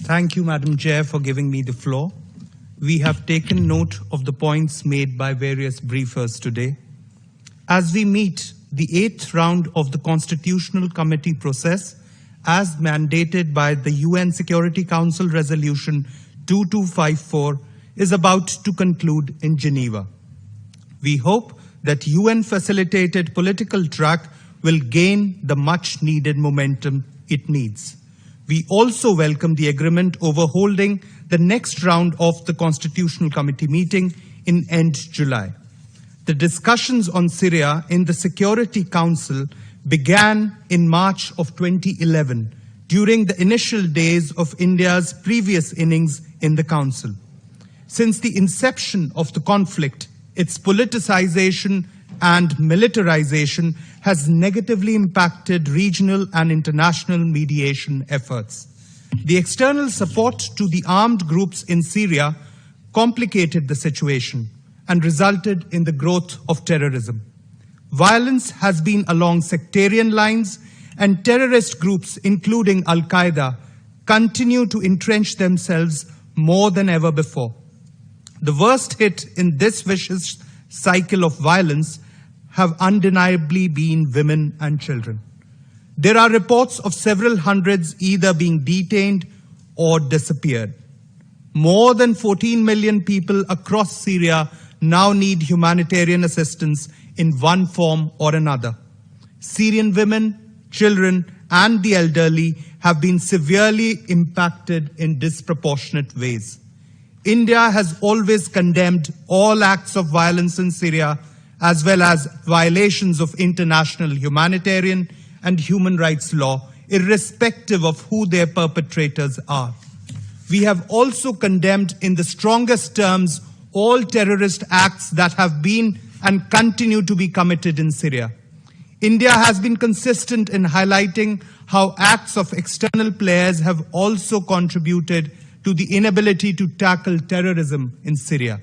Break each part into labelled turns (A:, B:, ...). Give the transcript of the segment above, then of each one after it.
A: Thank you, Madam Chair, for giving me the floor. We have taken note of the points made by various briefers today. As we meet the 8th round of the Constitutional Committee process, as mandated by the UN Security Council Resolution 2254, is about to conclude in Geneva. We hope that UN-facilitated political track will gain the much-needed momentum it needs. We also welcome the agreement over holding the next round of the Constitutional Committee meeting in end July. The discussions on Syria in the Security Council began in March of 2011 during the initial days of India's previous innings in the Council. Since the inception of the conflict, its politicization and militarization has negatively impacted regional and international mediation efforts. The external support to the armed groups in Syria complicated the situation and resulted in the growth of terrorism. Violence has been along sectarian lines, and terrorist groups, including Al-Qaeda, continue to entrench themselves more than ever before. The worst hit in this vicious cycle of violence have undeniably been women and children. There are reports of several hundreds either being detained or disappeared. More than 14 million people across Syria now need humanitarian assistance in one form or another. Syrian women, children, and the elderly have been severely impacted in disproportionate ways. India has always condemned all acts of violence in Syria, as well as violations of international humanitarian and human rights law, irrespective of who their perpetrators are. We have also condemned in the strongest terms all terrorist acts that have been and continue to be committed in Syria. India has been consistent in highlighting how acts of external players have also contributed to the inability to tackle terrorism in Syria.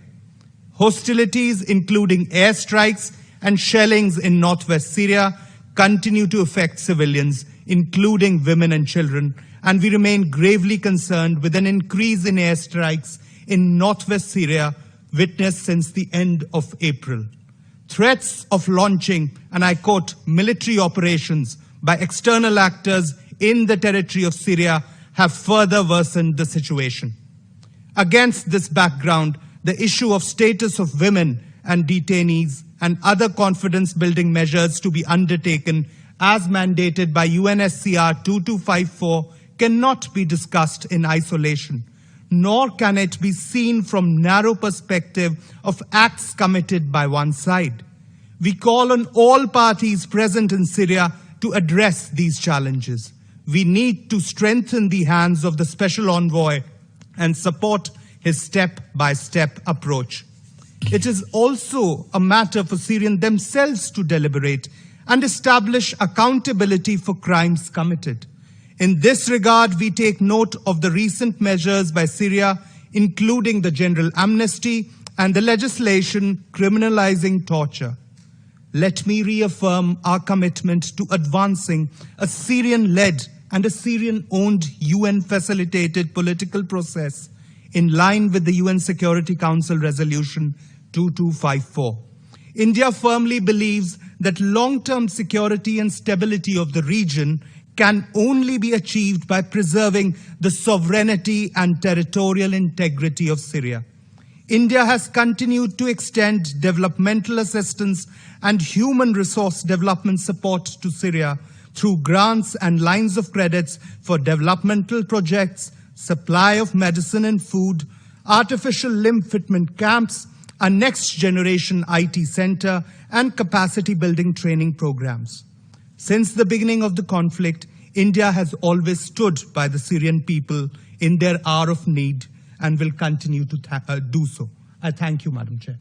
A: Hostilities, including airstrikes and shellings in northwest Syria, continue to affect civilians, including women and children, and we remain gravely concerned with an increase in airstrikes in northwest Syria witnessed since the end of April. Threats of launching, and I quote, military operations by external actors in the territory of Syria have further worsened the situation. Against this background, the issue of status of women and detainees and other confidence-building measures to be undertaken as mandated by UNSCR 2254 cannot be discussed in isolation, nor can it be seen from narrow perspective of acts committed by one side. We call on all parties present in Syria to address these challenges. We need to strengthen the hands of the Special Envoy and support his step-by-step approach. It is also a matter for Syrians themselves to deliberate and establish accountability for crimes committed. In this regard, we take note of the recent measures by Syria, including the general amnesty and the legislation criminalizing torture. Let me reaffirm our commitment to advancing a Syrian-led and a Syrian-owned UN-facilitated political process in line with the UN Security Council Resolution 2254. India firmly believes that long-term security and stability of the region can only be achieved by preserving the sovereignty and territorial integrity of Syria. India has continued to extend developmental assistance and human resource development support to Syria through grants and lines of credits for developmental projects, supply of medicine and food, artificial limb fitment camps, a next-generation IT center, and capacity-building training programs. Since the beginning of the conflict, India has always stood by the Syrian people in their hour of need and will continue to do so. I thank you, Madam Chair.